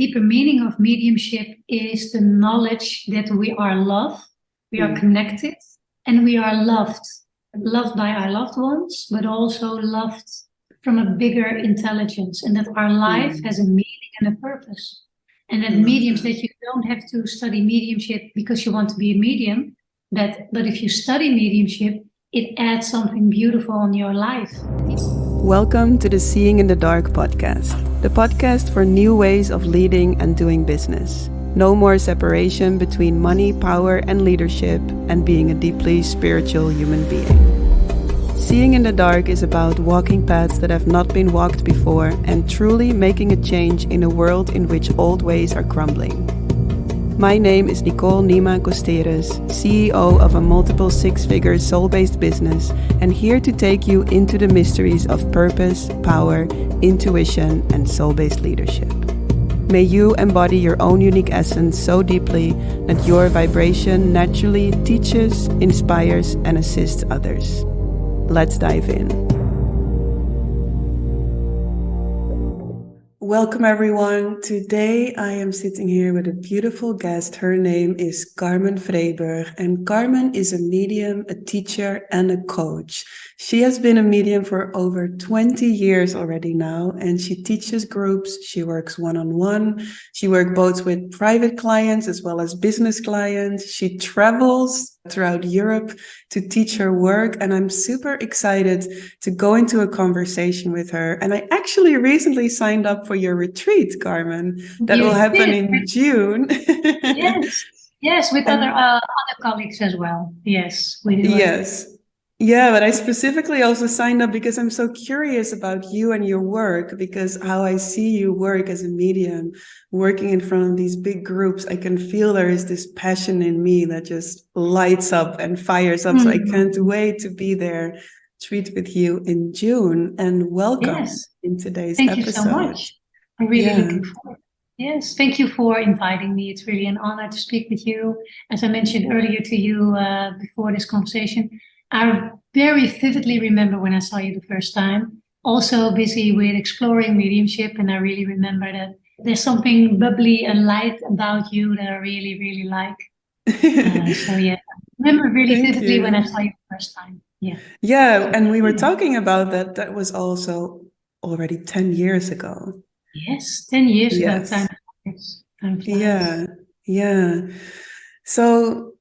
deeper meaning of mediumship is the knowledge that we are loved, we are connected, and we are loved. Loved by our loved ones, but also loved from a bigger intelligence, and that our life has a meaning and a purpose. And that mediums, that you don't have to study mediumship because you want to be a medium, but if you study mediumship, it adds something beautiful on your life. Welcome to the Seeing in the Dark podcast, the podcast for new ways of leading and doing business. No more separation between money, power, and leadership, and being a deeply spiritual human being. Seeing in the Dark is about walking paths that have not been walked before and truly making a change in a world in which old ways are crumbling. My name is Nicole Nima Costeres, CEO of a multiple six-figure soul-based business, and here to take you into the mysteries of purpose, power, intuition, and soul-based leadership. May you embody your own unique essence so deeply that your vibration naturally teaches, inspires, and assists others. Let's dive in. Welcome everyone. Today I am sitting here with a beautiful guest. Her name is Carmen Vreeburg, and Carmen is a medium, a teacher, and a coach. She has been a medium for over 20 years already now, and she teaches groups. She works one-on-one. She works both with private clients as well as business clients. She travels throughout Europe to teach her work, and I'm super excited to go into a conversation with her. And I actually recently signed up for your retreat, Carmen, that will happen in June. Yes, with other colleagues as well. Yes, we do. Yes. Yeah, but I specifically also signed up because I'm so curious about you and your work, because how I see you work as a medium, working in front of these big groups, I can feel there is this passion in me that just lights up and fires up. So I can't wait to be there, treat with you in June, and welcome in today's episode. Thank you so much. I'm really looking forward. Yes, thank you for inviting me. It's really an honor to speak with you. As I mentioned earlier to you before this conversation, I very vividly remember when I saw you the first time, also busy with exploring mediumship, and I really remember that there's something bubbly and light about you that I really, really like. So yeah, I remember really vividly when I saw you the first time. Yeah, and we were talking about that. That was also already 10 years ago. Yes, 10 years ago. Time flies. Yeah. So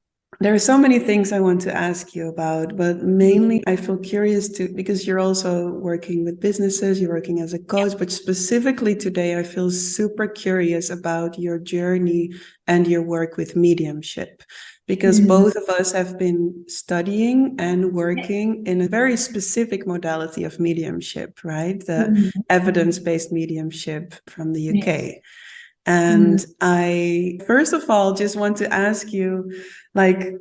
there are so many things I want to ask you about, but mainly I feel curious because you're also working with businesses, you're working as a coach, but specifically today I feel super curious about your journey and your work with mediumship, because both of us have been studying and working in a very specific modality of mediumship, right? The evidence-based mediumship from the UK. Yes. And I, first of all, just want to ask you, like,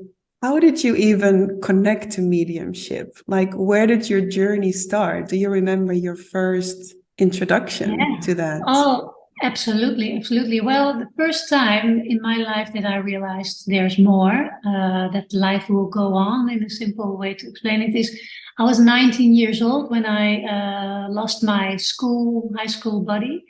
how did you even connect to mediumship? Like, where did your journey start? Do you remember your first introduction to that? Oh, absolutely. Absolutely. Well, the first time in my life that I realized there's more, that life will go on, in a simple way to explain it is, I was 19 years old when I lost my high school buddy.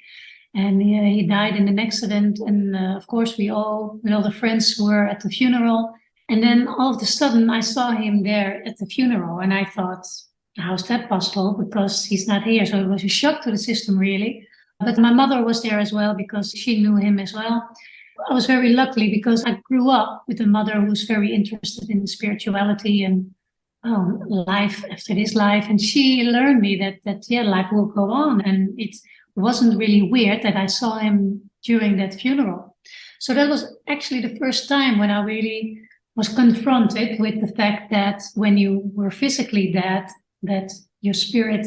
And he died in an accident. And of course, we all the friends were at the funeral. And then all of a sudden, I saw him there at the funeral. And I thought, how's that possible? Because he's not here. So it was a shock to the system, really. But my mother was there as well because she knew him as well. I was very lucky because I grew up with a mother who was very interested in spirituality and life after this life. And she learned me that life will go on. And it wasn't really weird that I saw him during that funeral. So that was actually the first time when I really was confronted with the fact that when you were physically dead, that your spirit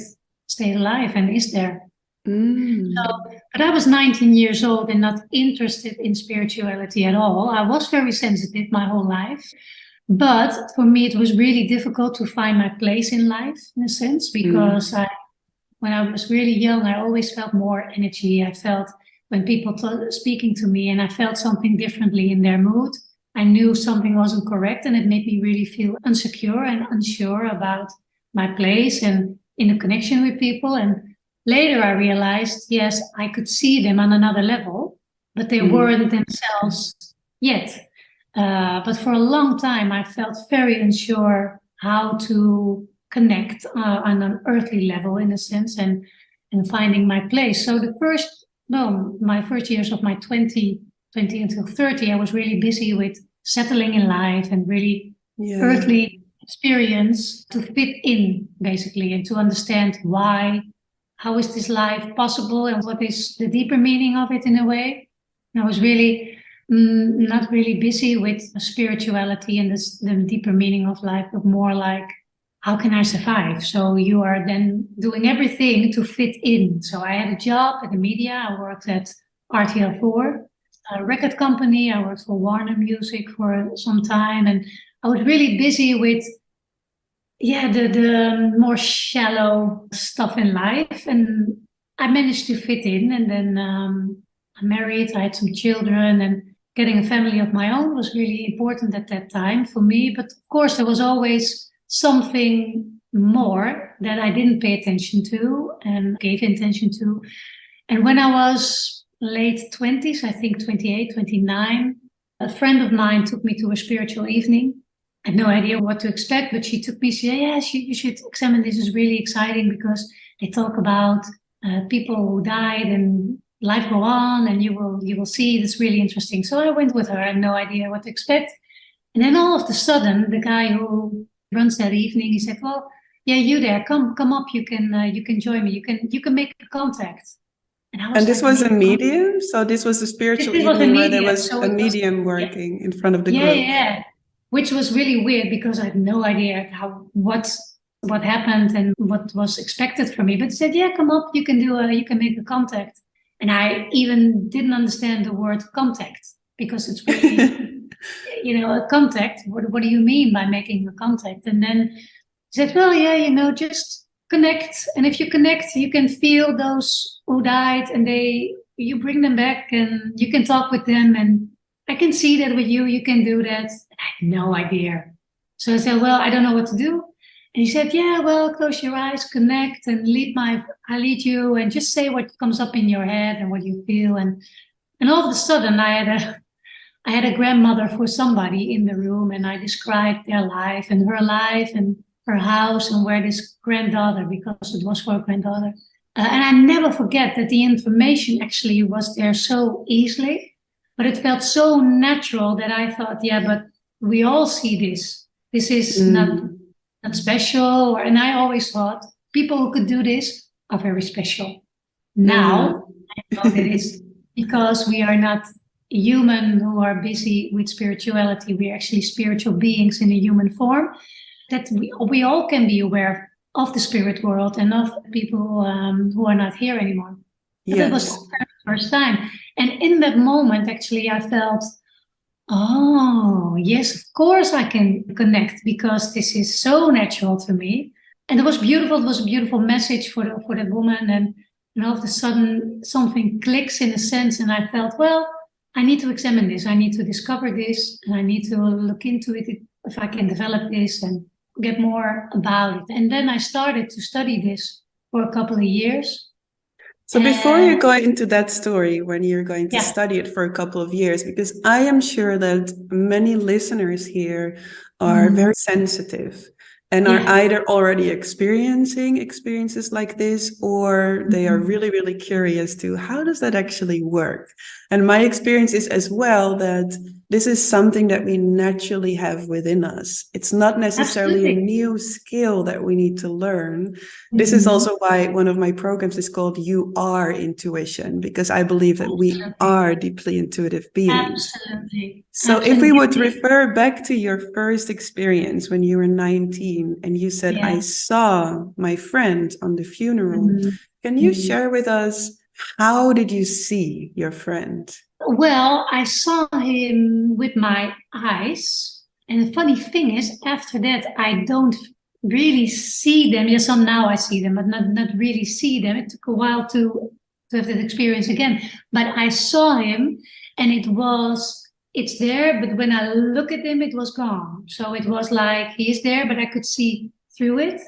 stayed alive and is there. But I was 19 years old and not interested in spirituality at all. I was very sensitive my whole life. But for me, it was really difficult to find my place in life, in a sense, because when I was really young, I always felt more energy. I felt when people speaking to me and I felt something differently in their mood, I knew something wasn't correct, and it made me really feel insecure and unsure about my place and in a connection with people. And later I realized, yes, I could see them on another level, but they weren't themselves yet. But for a long time, I felt very unsure how to connect on an earthly level, in a sense, and finding my place. So my first years of my 20 until 30, I was really busy with settling in life and really earthly experience to fit in, basically, and to understand how is this life possible, and what is the deeper meaning of it in a way. And I was really not really busy with spirituality and the deeper meaning of life, but more like, how can I survive? So you are then doing everything to fit in. So I had a job at the media. I worked at RTL4, a record company. I worked for Warner Music for some time. And I was really busy with, the more shallow stuff in life. And I managed to fit in. And then I married, I had some children, and getting a family of my own was really important at that time for me. But of course, there was always something more that I didn't pay attention to and gave attention to. And when I was late 20s, I think 28, 29, a friend of mine took me to a spiritual evening. I had no idea what to expect, but she took me, she said, you should examine this. Is really exciting because they talk about people who died and life go on, and you will see it's really interesting. So I went with her. I had no idea what to expect. And then all of a sudden, the guy who runs that evening, he said, well, yeah, you there, come up, you can join me, you can make a contact. And this was a medium? So this was a spiritual evening where there was a medium working in front of the group. Yeah, which was really weird because I had no idea what happened and what was expected from me. But he said, yeah, come up, you can make a contact. And I even didn't understand the word contact because it's really, a contact. What do you mean by making a contact? And then he said, well, yeah, just connect. And if you connect, you can feel those who died, and you bring them back, and you can talk with them. And I can see that with you can do that. And I had no idea. So I said, well, I don't know what to do. And he said, yeah, well, close your eyes, connect, and I lead you, and just say what comes up in your head and what you feel. And all of a sudden, I had a grandmother for somebody in the room, and I described their life and her house and where this granddaughter, because it was for a granddaughter. And I never forget that the information actually was there so easily, but it felt so natural that I thought, yeah, but we all see this. This is not special. And I always thought people who could do this are very special. Now I know that it's because we are not human who are busy with spirituality. We're actually spiritual beings in a human form, that we all can be aware of the spirit world and of people who are not here anymore. Yes. That was the first time. And in that moment, actually, I felt, oh, yes, of course I can connect, because this is so natural to me. And it was beautiful. It was a beautiful message for that woman. And all of a sudden, something clicks in a sense. And I felt, well, I need to examine this. I need to discover this. And I need to look into it if I can develop this and get more about it. And then I started to study this for a couple of years. So before you go into that story, when you're going to study it for a couple of years, because I am sure that many listeners here are very sensitive and are either already experiencing experiences like this, or they are really, really curious to how does that actually work? And my experience is as well that this is something that we naturally have within us. It's not necessarily a new skill that we need to learn. This is also why one of my programs is called You Are Intuition, because I believe that we are deeply intuitive beings. Absolutely. So if we would refer back to your first experience when you were 19 and you said, I saw my friend on the funeral, can you share with us, how did you see your friend? Well, I saw him with my eyes. And the funny thing is, after that, I don't really see them. Yes, some now I see them, but not really see them. It took a while to have that experience again. But I saw him, and it's there, but when I look at him, it was gone. So it was like, he's there, but I could see through it.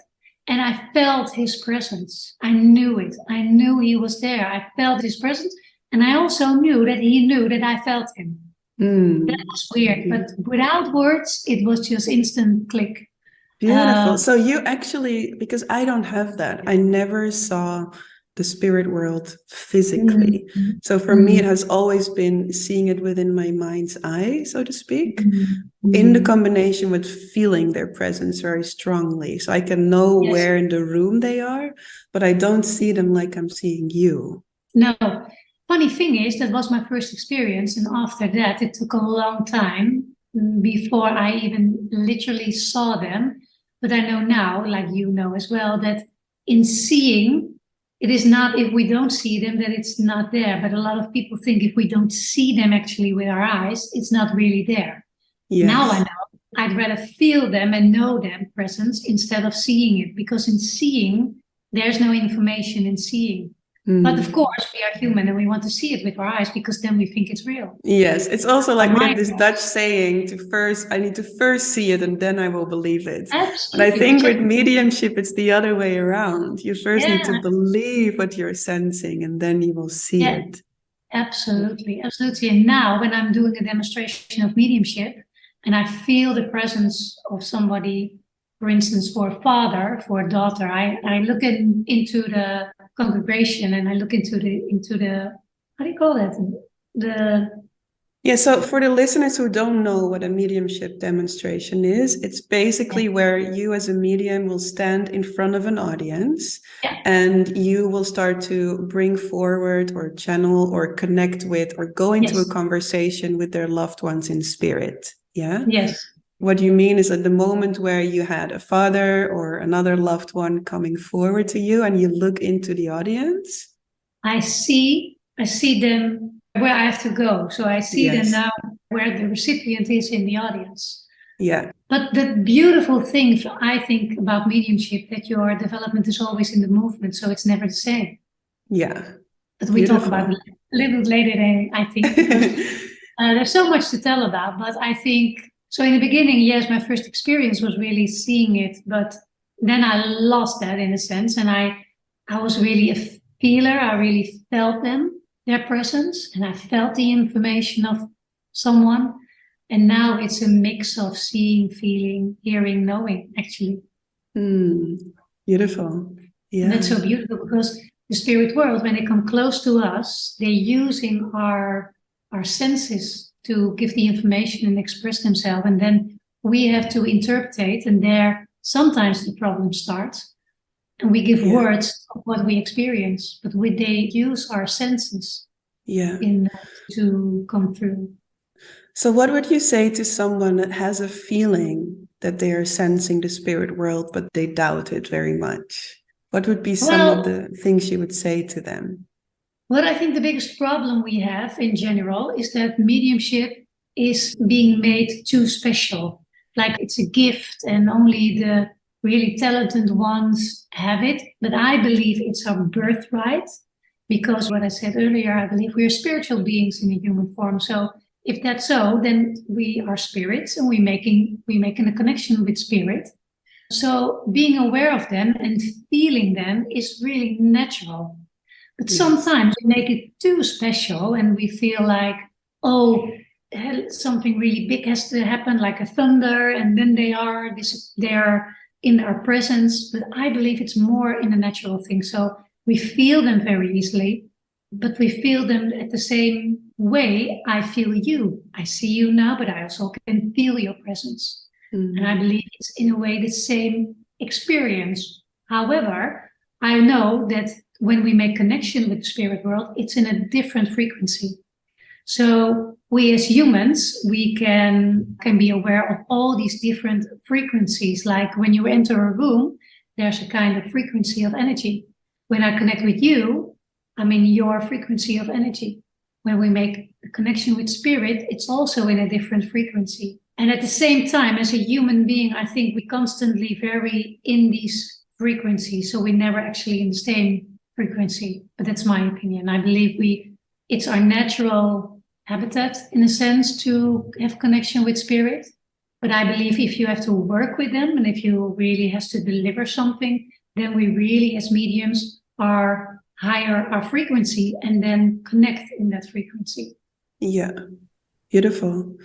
And I felt his presence. I knew it. I knew he was there. I felt his presence. And I also knew that he knew that I felt him. That was weird, but without words, it was just instant click. Beautiful. So you actually, because I don't have that, I never saw the spirit world physically. So for me, it has always been seeing it within my mind's eye, so to speak, in the combination with feeling their presence very strongly. So I can know where in the room they are, but I don't see them like I'm seeing you. No. Funny thing is, that was my first experience. And after that, it took a long time before I even literally saw them. But I know now, like you know as well, that in seeing, it is not if we don't see them that it's not there. But a lot of people think if we don't see them actually with our eyes, it's not really there. Yes. Now I know I'd rather feel them and know them presence instead of seeing it, because in seeing, there's no information in seeing. But of course, we are human and we want to see it with our eyes because then we think it's real. Yes, it's also like we have this Dutch saying I need to first see it and then I will believe it. Absolutely. But I think with mediumship, it's the other way around. You first need to believe what you're sensing and then you will see it. Absolutely, absolutely. And now when I'm doing a demonstration of mediumship and I feel the presence of somebody, for instance, for a father, for a daughter, I look into the congregation and I look into the how do you call that? So for the listeners who don't know what a mediumship demonstration is, it's basically where you as a medium will stand in front of an audience and you will start to bring forward or channel or connect with or go into a conversation with their loved ones in spirit. Yeah? Yes. What you mean is at the moment where you had a father or another loved one coming forward to you and you look into the audience? I see them where I have to go. So I see them now where the recipient is in the audience. Yeah. But the beautiful thing I think about mediumship, that your development is always in the movement. So it's never the same. Yeah. But we talk about it a little bit later, I think, because there's so much to tell about. But I think, so in the beginning, yes, my first experience was really seeing it. But then I lost that in a sense. And I was really a feeler. I really felt their presence, and I felt the information of someone. And now it's a mix of seeing, feeling, hearing, knowing, actually. Beautiful. Yeah. And that's so beautiful because the spirit world, when they come close to us, they're using our senses to give the information and express themselves. And then we have to interpret, and there sometimes the problem starts. And we give words of what we experience, but they use our senses to come through. So what would you say to someone that has a feeling that they are sensing the spirit world, but they doubt it very much? What would be some of the things you would say to them? What I think the biggest problem we have in general is that mediumship is being made too special. Like it's a gift and only the really talented ones have it. But I believe it's our birthright because what I said earlier, I believe we are spiritual beings in a human form. So if that's so, then we are spirits and we're making a connection with spirit. So being aware of them and feeling them is really natural. But sometimes we make it too special and we feel like, something really big has to happen, like a thunder, and then they're in our presence. But I believe it's more in a natural thing. So we feel them very easily, but we feel them at the same way I feel you. I see you now, but I also can feel your presence. And I believe it's in a way the same experience. However, I know that when we make connection with the spirit world, it's in a different frequency. So we as humans, we can be aware of all these different frequencies. Like when you enter a room, there's a kind of frequency of energy. When I connect with you, I'm in your frequency of energy. When we make a connection with spirit, it's also in a different frequency. And at the same time, as a human being, I think we constantly vary in these frequencies. So we're never actually in the same frequency. But that's my opinion. I believe it's our natural habitat, in a sense, to have connection with spirit. But I believe if you have to work with them and if you really have to deliver something, then we really, as mediums, are higher our frequency and then connect in that frequency. Yeah, beautiful.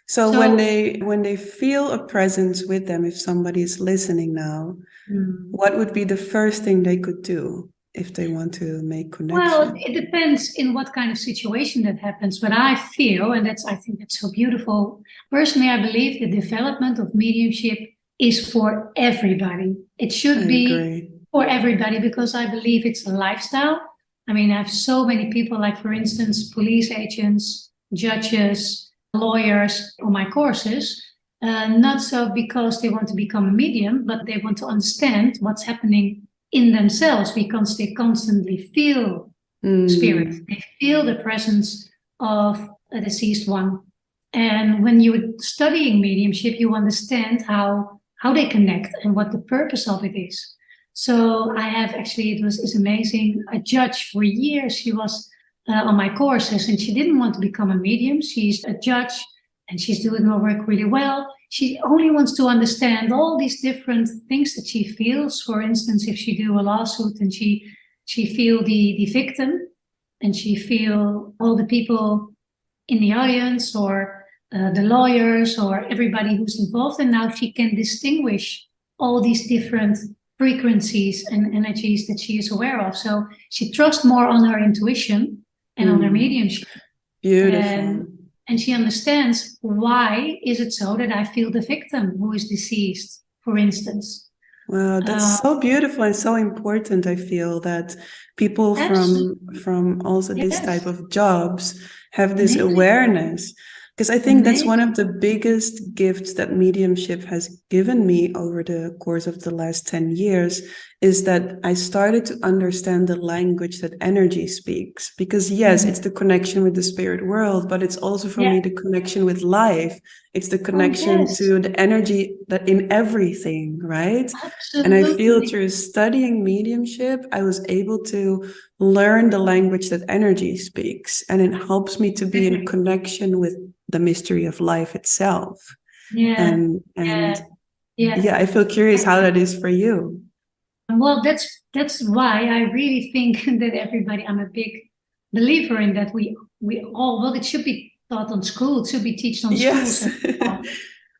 So when they feel a presence with them, if somebody is listening now, what would be the first thing they could do if they want to make connection? Well, it depends in what kind of situation that happens. But I feel, and I think that's so beautiful. Personally, I believe the development of mediumship is for everybody. It should be for everybody, because I believe it's a lifestyle. I mean, I have so many people, like, for instance, police agents, judges, lawyers on my courses, not so because they want to become a medium, but they want to understand what's happening in themselves, because they constantly feel spirit. They feel the presence of a deceased one. And when you're studying mediumship, you understand how they connect and what the purpose of it is. So I have actually, it's amazing, a judge for years. She was on my courses, and she didn't want to become a medium. She's a judge and she's doing her work really well. She only wants to understand all these different things that she feels. For instance, if she do a lawsuit and she feel the victim, and she feel all the people in the audience, or the lawyers, or everybody who's involved, and now she can distinguish all these different frequencies and energies that she is aware of. So she trusts more on her intuition and on her mediumship. Beautiful. And she understands, why is it so that I feel the victim who is deceased, for instance. Wow, that's so beautiful and so important. I feel that people from also this type of jobs have this awareness, because I think that's one of the biggest gifts that mediumship has given me over the course of the last 10 years, is that I started to understand the language that energy speaks. Because yes, it's the connection with the spirit world, but it's also for me the connection with life. It's the connection to the energy that in everything, right? Absolutely. And I feel through studying mediumship, I was able to learn the language that energy speaks, and it helps me to be in connection with the mystery of life itself. And I feel curious how that is for you. Well, that's why I really think that everybody, I'm a big believer in that we all, well, it should be taught on school, it should be taught on schools.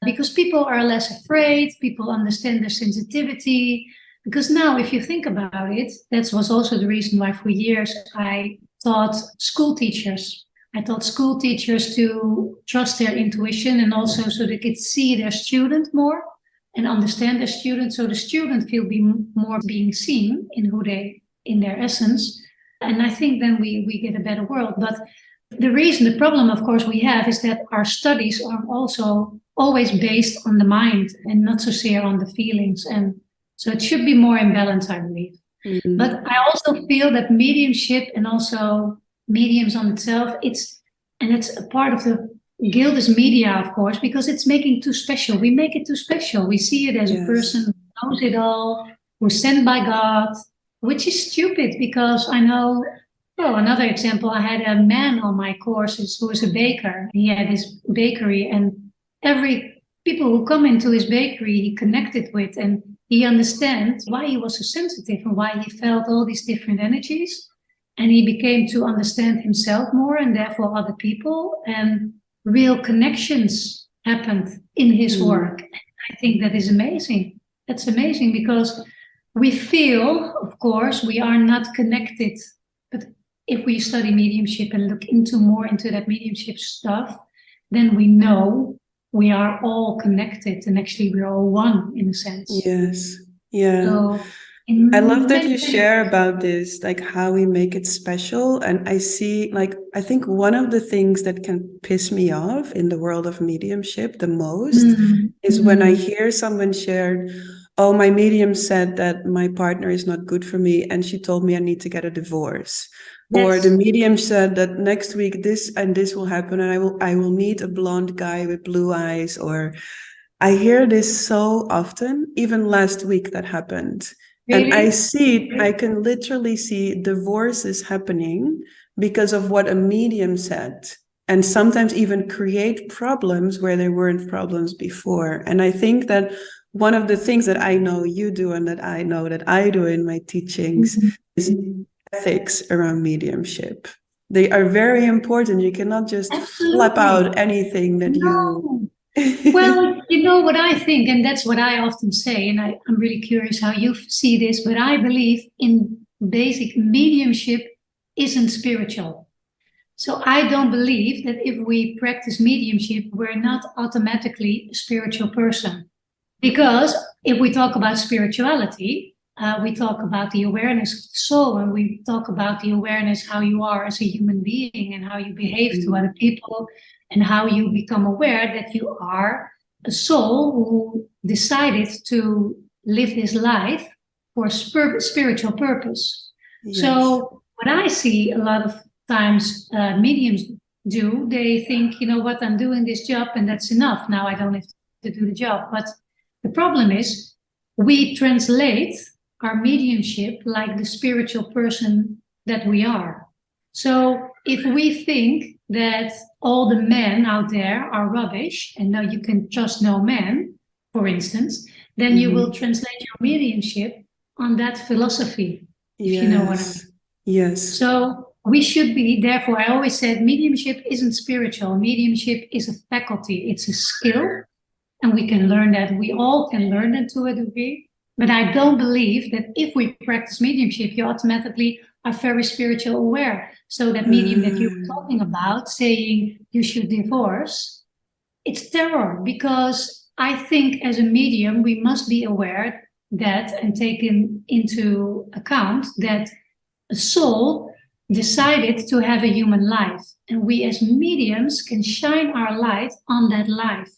Because people are less afraid, people understand their sensitivity. Because now, if you think about it, that was also the reason why for years I taught school teachers. I taught school teachers to trust their intuition, and also so they could see their student more and understand their student, so the student feel more being seen in their essence. And I think then we get a better world. But the problem, of course, we have is that our studies are also always based on the mind and not so sehr on the feelings. And so it should be more in balance, I believe. But I also feel that mediumship and also mediums on itself, it's a part of the guild is media, of course, because it's making too special. We make it too special. We see it as a person who knows it all, who's sent by God, which is stupid, because I know, another example, I had a man on my courses who was a baker. He had his bakery, and every people who come into his bakery, he connected with, and he understands why he was so sensitive and why he felt all these different energies. And he became to understand himself more, and therefore other people, and real connections happened in his work. I think that is amazing. That's amazing, because we feel, of course, we are not connected. But if we study mediumship and look more into that mediumship stuff, then we know we are all connected, and actually we're all one in a sense. Yes. Yeah. So, I love that you share about this, like how we make it special. And I see, I think one of the things that can piss me off in the world of mediumship the most is when I hear someone share, oh, my medium said that my partner is not good for me, and she told me I need to get a divorce. Or the medium said that next week this and this will happen, and I will meet a blonde guy with blue eyes. Or I hear this so often. Even last week that happened. Really? And I can literally see divorces happening because of what a medium said, and sometimes even create problems where there weren't problems before. And I think that one of the things that I know you do, and that I know that I do in my teachings, is ethics around mediumship. They are very important. You cannot just flap out anything that you... Well, you know what I think, and that's what I often say, and I'm really curious how you see this, but I believe in basic mediumship isn't spiritual. So I don't believe that if we practice mediumship, we're not automatically a spiritual person. Because if we talk about spirituality, we talk about the awareness of the soul, and we talk about the awareness how you are as a human being and how you behave to other people, and how you become aware that you are a soul who decided to live this life for a spiritual purpose. Yes. So what I see a lot of times mediums do, they think, you know what, I'm doing this job and that's enough. Now I don't have to do the job. But the problem is we translate our mediumship like the spiritual person that we are. So if we think that all the men out there are rubbish and now you can trust no man, for instance, then you will translate your mediumship on that philosophy, if you know what I mean. Yes. So we should be, therefore, I always said mediumship isn't spiritual. Mediumship is a faculty. It's a skill. And we can learn that. We all can learn it to a degree. But I don't believe that if we practice mediumship, you automatically are very spiritual aware. So that medium that you were talking about, saying you should divorce, it's terror. Because I think as a medium, we must be aware that and taken into account that a soul decided to have a human life. And we as mediums can shine our light on that life.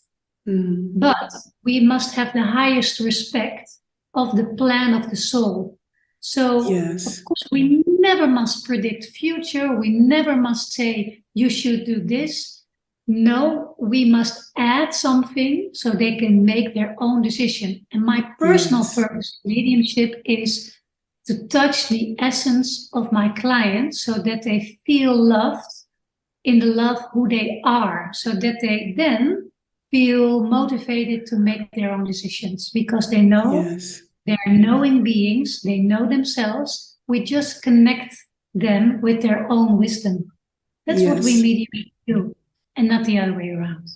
But we must have the highest respect of the plan of the soul. So, of course, we never must predict future. We never must say, you should do this. No, we must add something so they can make their own decision. And my personal purpose in mediumship is to touch the essence of my clients so that they feel loved in the love who they are, so that they then feel motivated to make their own decisions, because they know they're knowing beings, they know themselves. We just connect them with their own wisdom. That's what we mediums do, and not the other way around.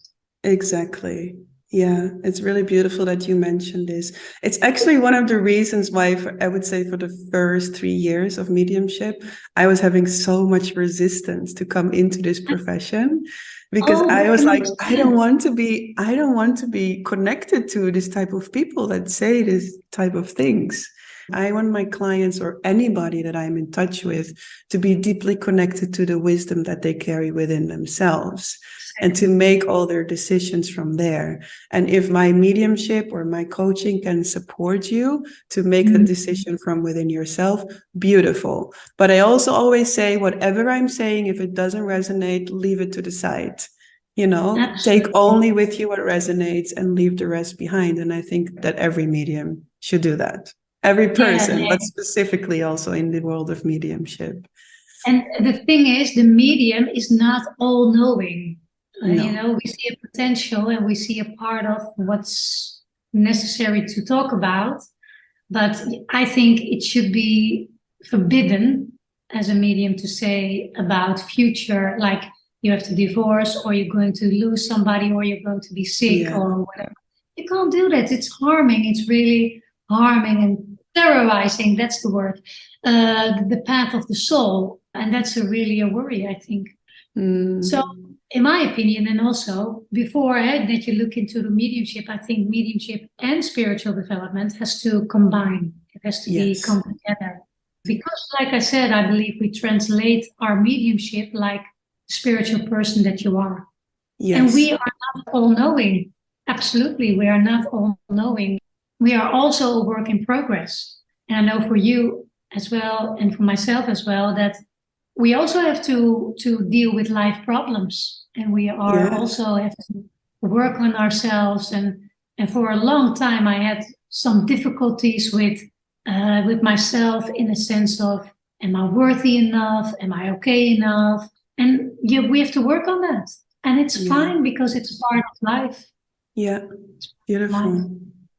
Exactly. Yeah, it's really beautiful that you mentioned this. It's actually one of the reasons why, I would say, for the first 3 years of mediumship, I was having so much resistance to come into this profession. Because I was like, I don't want to be connected to this type of people that say this type of things. I want my clients or anybody that I'm in touch with to be deeply connected to the wisdom that they carry within themselves and to make all their decisions from there. And if my mediumship or my coaching can support you to make the decision from within yourself, beautiful. But I also always say, whatever I'm saying, if it doesn't resonate, leave it to the side. You know, take only with you what resonates and leave the rest behind. And I think that every medium should do that. Every person, but specifically also in the world of mediumship. And the thing is, the medium is not all-knowing. No. You know, we see a potential and we see a part of what's necessary to talk about. But I think it should be forbidden as a medium to say about future, like you have to divorce, or you're going to lose somebody, or you're going to be sick, or whatever. You can't do that. It's harming. It's really harming and terrorizing. That's the word. The path of the soul. And that's really a worry, I think. So, in my opinion, and also before that you look into the mediumship, I think mediumship and spiritual development has to combine. It has to come together. Because, like I said, I believe we translate our mediumship like the spiritual person that you are. And we are not all-knowing. Absolutely, we are not all-knowing. We are also a work in progress. And I know for you as well, and for myself as well, that we also have to deal with life problems, and we are also have to work on ourselves. And for a long time, I had some difficulties with myself in a sense of, am I worthy enough? Am I okay enough? And we have to work on that, and it's fine because it's part of life. Yeah, beautiful.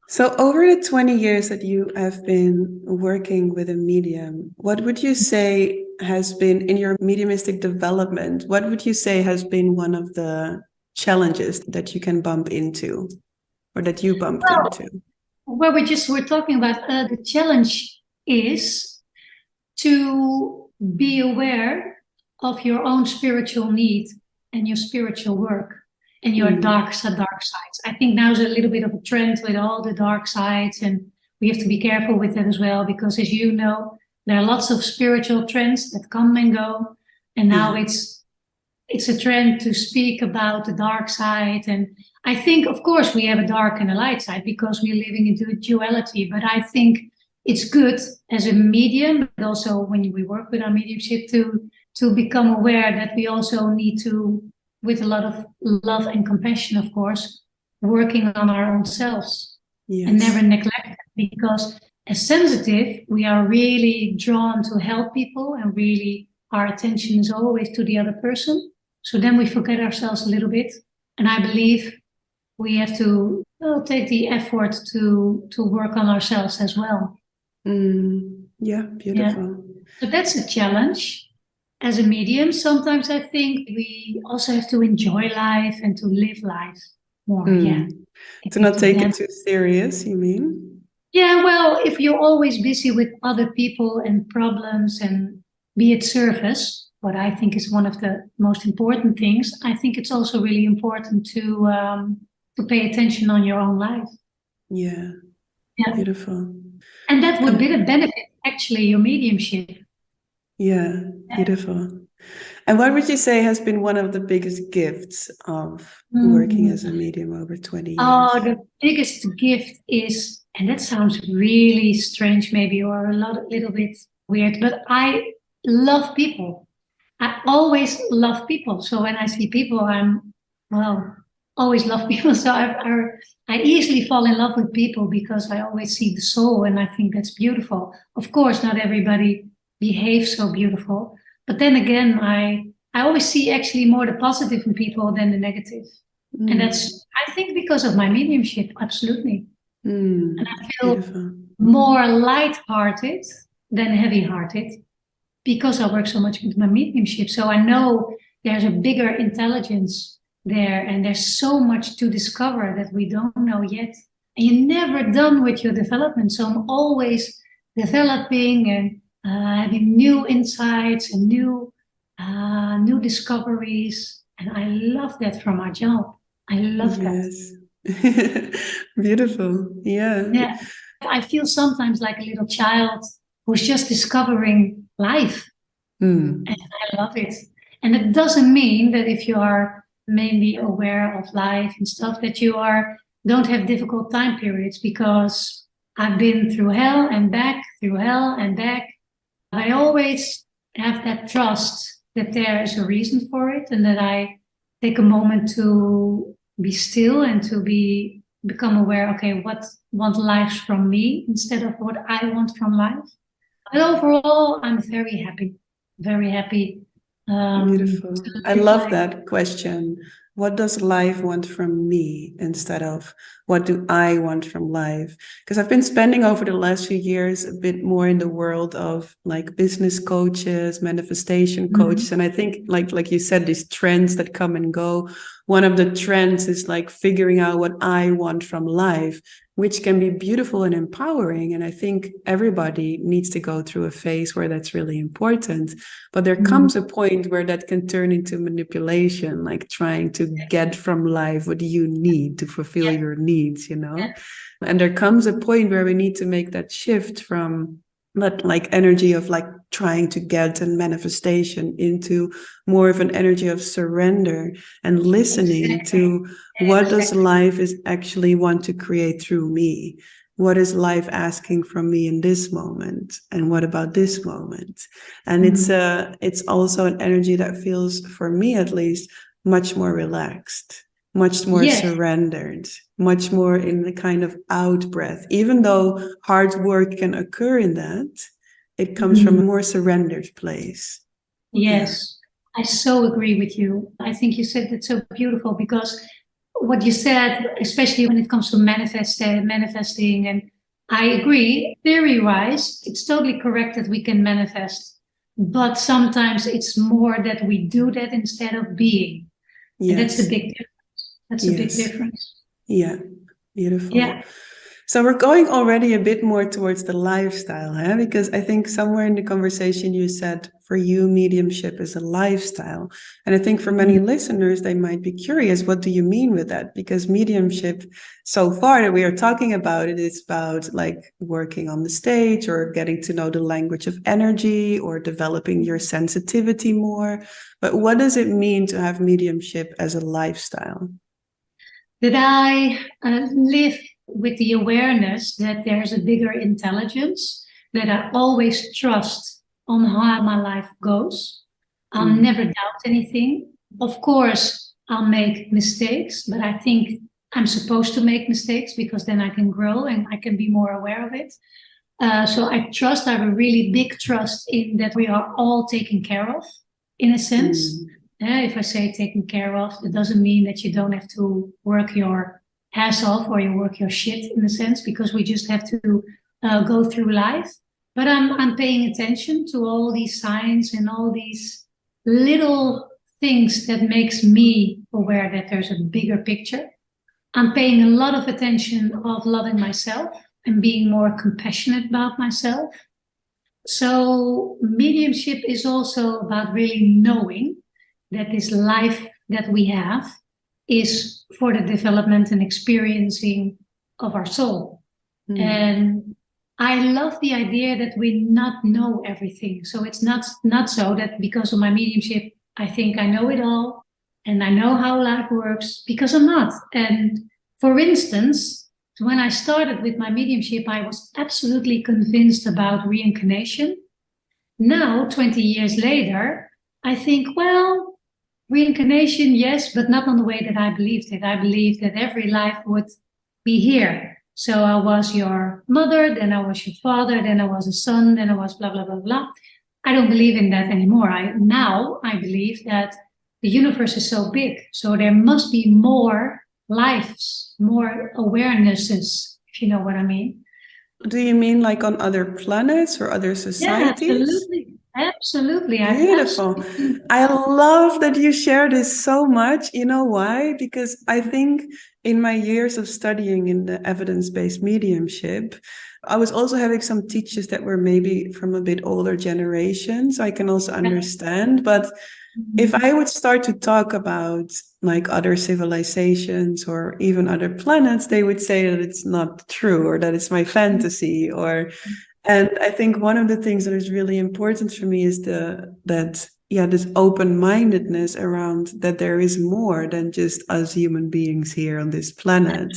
So over the 20 years that you have been working with a medium, what would you say has been in your mediumistic development? What would you say has been one of the challenges that you can bump into or that you bumped into? Well, we're talking about the challenge is to be aware of your own spiritual need and your spiritual work and your dark sides. I think now's a little bit of a trend with all the dark sides, and we have to be careful with that as well, because as you know, there are lots of spiritual trends that come and go, and now it's a trend to speak about the dark side. And I think, of course, we have a dark and a light side because we're living into duality, but I think it's good as a medium, but also when we work with our mediumship, to become aware that we also need to, with a lot of love and compassion, of course, working on our own selves. Yes. And never neglect it, because as sensitive, we are really drawn to help people, and really our attention is always to the other person. So then we forget ourselves a little bit. And I believe we have to take the effort to work on ourselves as well. Yeah, beautiful. Yeah. So that's a challenge. As a medium, sometimes I think we also have to enjoy life and to live life more. Yeah. To not take it too serious, you mean? Yeah, well, if you're always busy with other people and problems and be at service, what I think is one of the most important things, I think it's also really important to pay attention on your own life. Yeah. Beautiful. And that would be the benefit, actually, your mediumship. Yeah, beautiful. And what would you say has been one of the biggest gifts of working as a medium over 20 years? Oh, the biggest gift is, and that sounds really strange maybe, or a little bit weird, but I love people. I always love people. So when I see people, always love people. So I easily fall in love with people because I always see the soul, and I think that's beautiful. Of course, not everybody behaves so beautiful, but then again, I always see actually more the positive in people than the negative. And that's, I think, because of my mediumship, absolutely. And I feel more light-hearted than heavy-hearted because I work so much with my mediumship. So I know there's a bigger intelligence there, and there's so much to discover that we don't know yet. And you're never done with your development. So I'm always developing and having new insights and new discoveries. And I love that from our job. I love that. Beautiful. Yeah. I feel sometimes like a little child who's just discovering life. And I love it. And it doesn't mean that if you are mainly aware of life and stuff, that you don't have difficult time periods, because I've been through hell and back, through hell and back. I always have that trust that there is a reason for it, and that I take a moment to be still and to become aware, okay, what want life from me instead of what I want from life. But overall, I'm very happy, very happy. Beautiful. I love that question. What does life want from me instead of what do I want from life? Because I've been spending over the last few years a bit more in the world of like business coaches, manifestation coaches. And I think like you said, these trends that come and go. One of the trends is like figuring out what I want from life, which can be beautiful and empowering. And I think everybody needs to go through a phase where that's really important. But there comes a point where that can turn into manipulation, like trying to get from life what you need to fulfill your needs, you know? And there comes a point where we need to make that shift from that like energy of like trying to get and manifestation into more of an energy of surrender and listening to what does life is actually want to create through me? What is life asking from me in this moment? And what about this moment? And it's also an energy that feels, for me at least, much more relaxed, much more surrendered, much more in the kind of out breath. Even though hard work can occur in that, it comes from a more surrendered place. Yes, I so agree with you. I think you said it so beautiful, because what you said, especially when it comes to manifesting, and I agree, theory-wise, it's totally correct that we can manifest, but sometimes it's more that we do that instead of being. Yes. And that's the big difference. That's a big difference. Yeah, beautiful. Yeah. So we're going already a bit more towards the lifestyle, huh? Because I think somewhere in the conversation you said for you, mediumship is a lifestyle. And I think for many listeners, they might be curious, what do you mean with that? Because mediumship, so far that we are talking about it, is about like working on the stage or getting to know the language of energy or developing your sensitivity more. But what does it mean to have mediumship as a lifestyle? That I live with the awareness that there's a bigger intelligence, that I always trust on how my life goes. I'll never doubt anything. Of course, I'll make mistakes, but I think I'm supposed to make mistakes because then I can grow and I can be more aware of it. So I have a really big trust in that we are all taken care of, in a sense. If I say taken care of, it doesn't mean that you don't have to work your ass off or you work your shit, in a sense, because we just have to go through life. But I'm paying attention to all these signs and all these little things that makes me aware that there's a bigger picture. I'm paying a lot of attention of loving myself and being more compassionate about myself. So mediumship is also about really knowing that this life that we have is for the development and experiencing of our soul. And I love the idea that we not know everything. So it's not so that because of my mediumship, I think I know it all and I know how life works, because I'm not. And for instance, when I started with my mediumship, I was absolutely convinced about reincarnation. Now, 20 years later, I think, well, reincarnation, yes, but not on the way that I believed it. I believed that every life would be here. So I was your mother, then I was your father, then I was a son, then I was blah, blah, blah, blah. I don't believe in that anymore. Now I believe that the universe is so big. So there must be more lives, more awarenesses, if you know what I mean. Do you mean like on other planets or other societies? Yeah, absolutely. Absolutely. Beautiful. I love that you share this so much. You know why? Because I think in my years of studying in the evidence-based mediumship, I was also having some teachers that were maybe from a bit older generation, so I can also understand. But if I would start to talk about like other civilizations or even other planets, they would say that it's not true or that it's my fantasy or... And I think one of the things that is really important for me is this open-mindedness around that there is more than just us human beings here on this planet.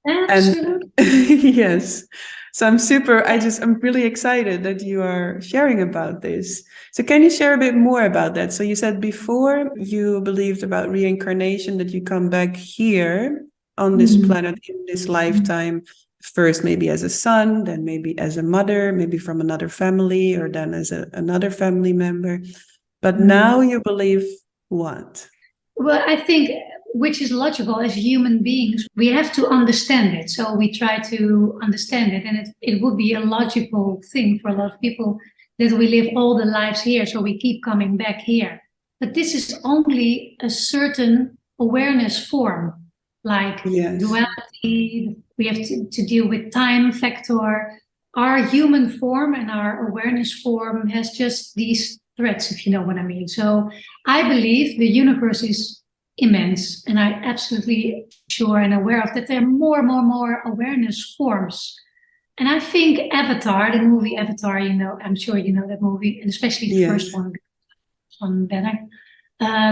Absolutely. And yes. So I'm really excited that you are sharing about this. So can you share a bit more about that? So you said before you believed about reincarnation, that you come back here on this planet in this lifetime, first maybe as a son, then maybe as a mother, maybe from another family, or then as another family member. But now you believe what? Well, I think, which is logical, as human beings, we have to understand it. So we try to understand it. And it would be a logical thing for a lot of people that we live all the lives here. So we keep coming back here. But this is only a certain awareness form, like duality. We have to deal with time factor. Our human form and our awareness form has just these threads, if you know what I mean. So I believe the universe is immense, and I'm absolutely sure and aware of that there are more awareness forms. And I think Avatar, the movie Avatar, I'm sure you know that movie, and especially the first one better,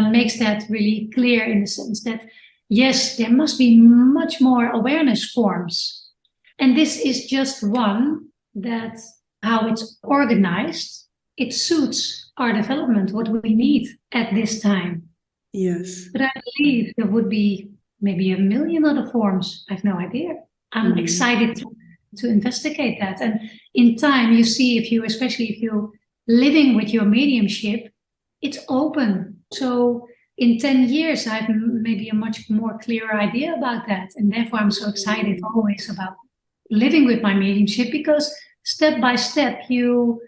makes that really clear in the sense that yes, there must be much more awareness forms. And this is just one that how it's organized, it suits our development, what we need at this time. Yes. But I believe there would be maybe a million other forms. I have no idea. I'm excited to investigate that. And in time, you see, especially if you're living with your mediumship, it's open. So in 10 years, I have maybe a much more clearer idea about that. And therefore, I'm so excited always about living with my mediumship, because step by step, you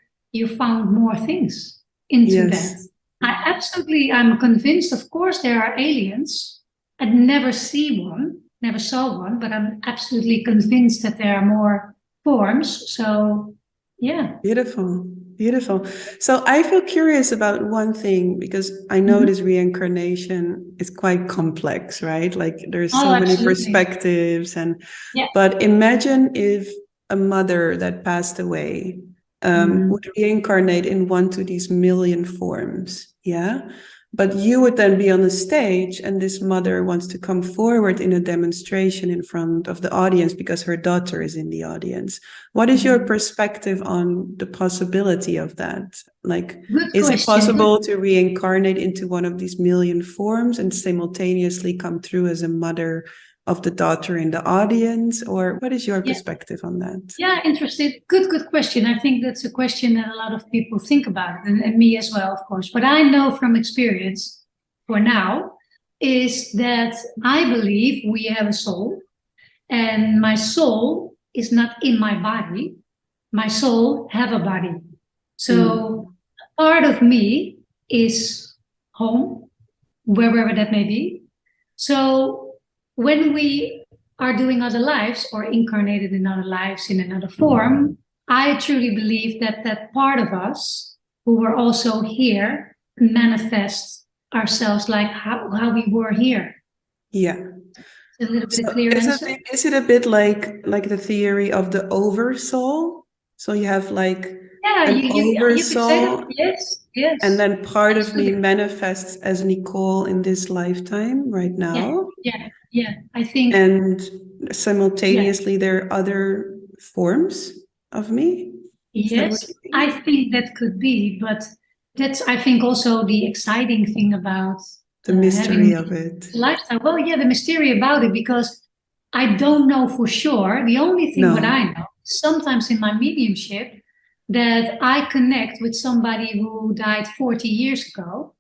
found more things into that. I'm convinced, of course, there are aliens. I'd never saw one, but I'm absolutely convinced that there are more forms. So, yeah. Beautiful. So I feel curious about one thing, because I know this reincarnation is quite complex, right? Like there's so many perspectives, but imagine if a mother that passed away would reincarnate in one to these million forms. Yeah. But you would then be on the stage, and this mother wants to come forward in a demonstration in front of the audience because her daughter is in the audience. What is your perspective on the possibility of that? Like, is it possible to reincarnate into one of these million forms and simultaneously come through as a mother of the daughter in the audience? Or what is your perspective on that? Yeah, interesting. Good question. I think that's a question that a lot of people think about, and me as well, of course. But I know from experience for now is that I believe we have a soul, and my soul is not in my body. My soul have a body. So part of me is home, wherever that may be. So when we are doing other lives or incarnated in other lives in another form, I truly believe that that part of us who were also here manifest ourselves like how we were here. Yeah. A little bit clearer. Is it a bit like the theory of the oversoul? So you have like an oversoul, yes, and then part of me manifests as Nicole in this lifetime right now. Yeah, I think. And simultaneously there are other forms of me? Yes, I think that could be, but that's, I think, also the exciting thing about the mystery of it. Lifestyle. Well, yeah, the mystery about it, because I don't know for sure. The only thing what I know, sometimes in my mediumship, that I connect with somebody who died 40 years ago,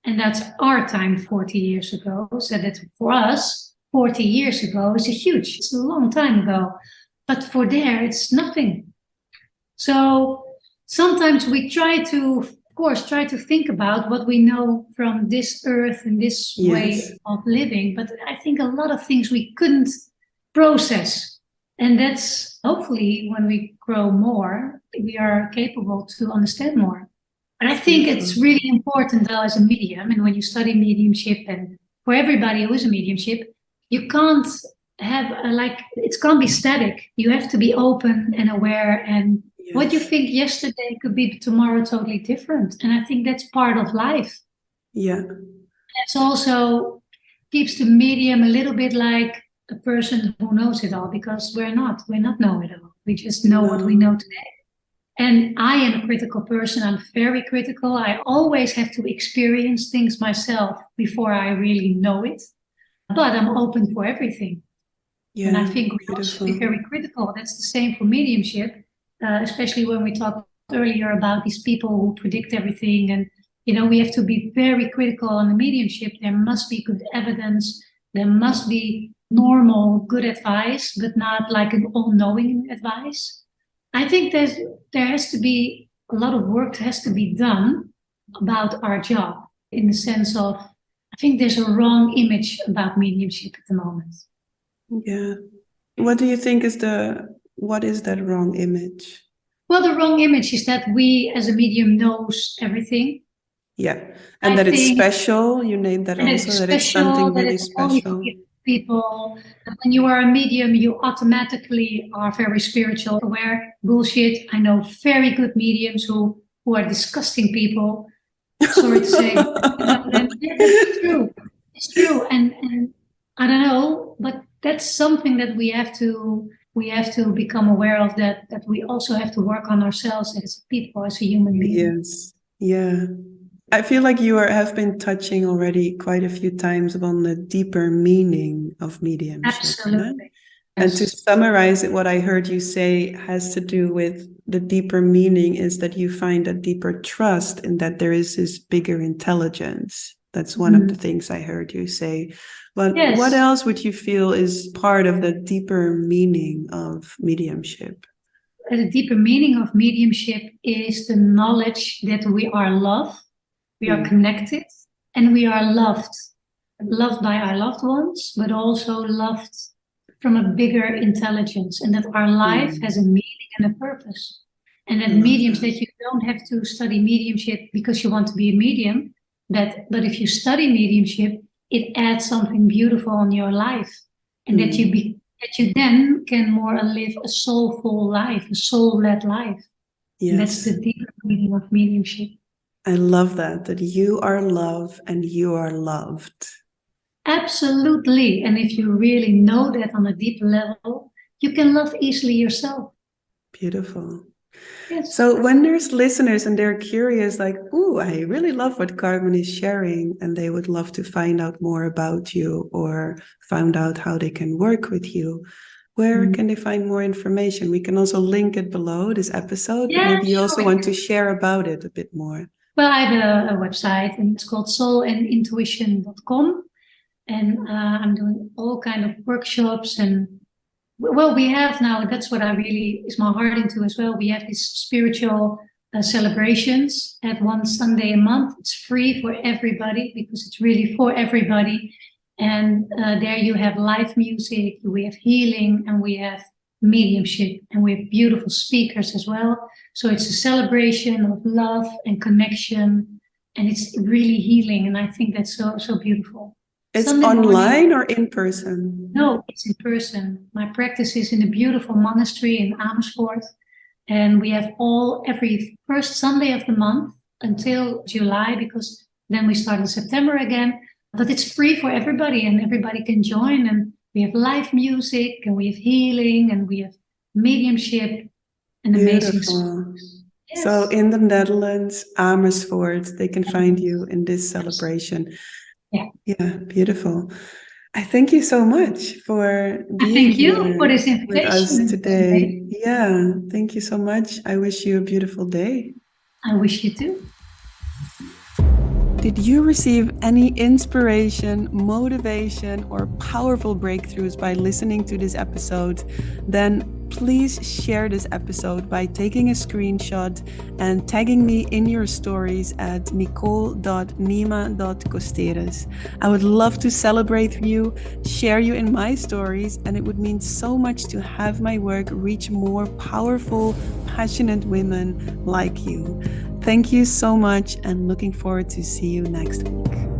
and that's our time 40 years ago. So that for us, 40 years ago is it's a long time ago, but for there, it's nothing. So sometimes we try to think about what we know from this earth and this way of living, but I think a lot of things we couldn't process. And that's hopefully when we grow more, we are capable to understand more. But I think it's really important as a medium, and when you study mediumship, and for everybody who is a mediumship, you can't have it can't be static. You have to be open and aware, and what you think yesterday could be tomorrow totally different. And I think that's part of life. Yeah. That's also keeps the medium a little bit like a person who knows it all, because we're not know-it-all. We just know what we know today. And I am a critical person. I'm very critical. I always have to experience things myself before I really know it. But I'm open for everything. Yeah, and I think we should be very critical. That's the same for mediumship, especially when we talked earlier about these people who predict everything. And, we have to be very critical on the mediumship. There must be good evidence. There must be normal, good advice, but not like an all-knowing advice. I think there has to be a lot of work has to be done about our job, in the sense of, I think there's a wrong image about mediumship at the moment. Yeah. What do you think what is that wrong image? Well, the wrong image is that we as a medium knows everything. Yeah. And that it's special. You named that also, that it's something really special. People, when you are a medium, you automatically are very spiritual aware. Bullshit. I know very good mediums who are disgusting people. Sorry to say. It's true. It's true. And I don't know, but that's something that we have to become aware of, that we also have to work on ourselves as people, as a human being. Yes. Yeah. I feel like you have been touching already quite a few times upon the deeper meaning of mediumship. Absolutely. And to summarize it, what I heard you say has to do with the deeper meaning is that you find a deeper trust in that there is this bigger intelligence. That's one of the things I heard you say. But what else would you feel is part of the deeper meaning of mediumship? The deeper meaning of mediumship is the knowledge that we are loved, we are connected, and we are loved. Loved by our loved ones, but also loved from a bigger intelligence, and that our life has a meaning and a purpose. And that that you don't have to study mediumship because you want to be a medium, but if you study mediumship, it adds something beautiful on your life, and that you then can more live a soulful life, a soul-led life. Yes. That's the deeper meaning of mediumship. I love that you are love and you are loved. Absolutely. And if you really know that on a deep level, you can love easily yourself. Beautiful. Yes. So when there's listeners and they're curious, like, ooh, I really love what Carmen is sharing, and they would love to find out more about you or find out how they can work with you, where can they find more information? We can also link it below this episode. Yeah, maybe you also want to share about it a bit more. Well, I have a website, and it's called soulandintuition.com. And I'm doing all kind of workshops, and well, we have now, that's what I really is my heart into as well. We have these spiritual celebrations at one Sunday a month. It's free for everybody because it's really for everybody. And there you have live music, we have healing, and we have mediumship, and we have beautiful speakers as well. So it's a celebration of love and connection, and it's really healing. And I think that's so beautiful. It's Sunday online or in person? No, it's in person. My practice is in a beautiful monastery in Amersfoort. And we have every first Sunday of the month until July, because then we start in September again. But it's free for everybody, and everybody can join. And we have live music, and we have healing, and we have mediumship, and amazing speakers. Yes. So in the Netherlands, Amersfoort, they can find you in this celebration. Yeah, beautiful. I thank you so much for being here for this invitation with us today. Yeah, thank you so much. I wish you a beautiful day. I wish you too. Did you receive any inspiration, motivation, or powerful breakthroughs by listening to this episode? Then please share this episode by taking a screenshot and tagging me in your stories at nicole.nima.costeres. I would love to celebrate you, share you in my stories, and it would mean so much to have my work reach more powerful, passionate women like you. Thank you so much, and looking forward to see you next week.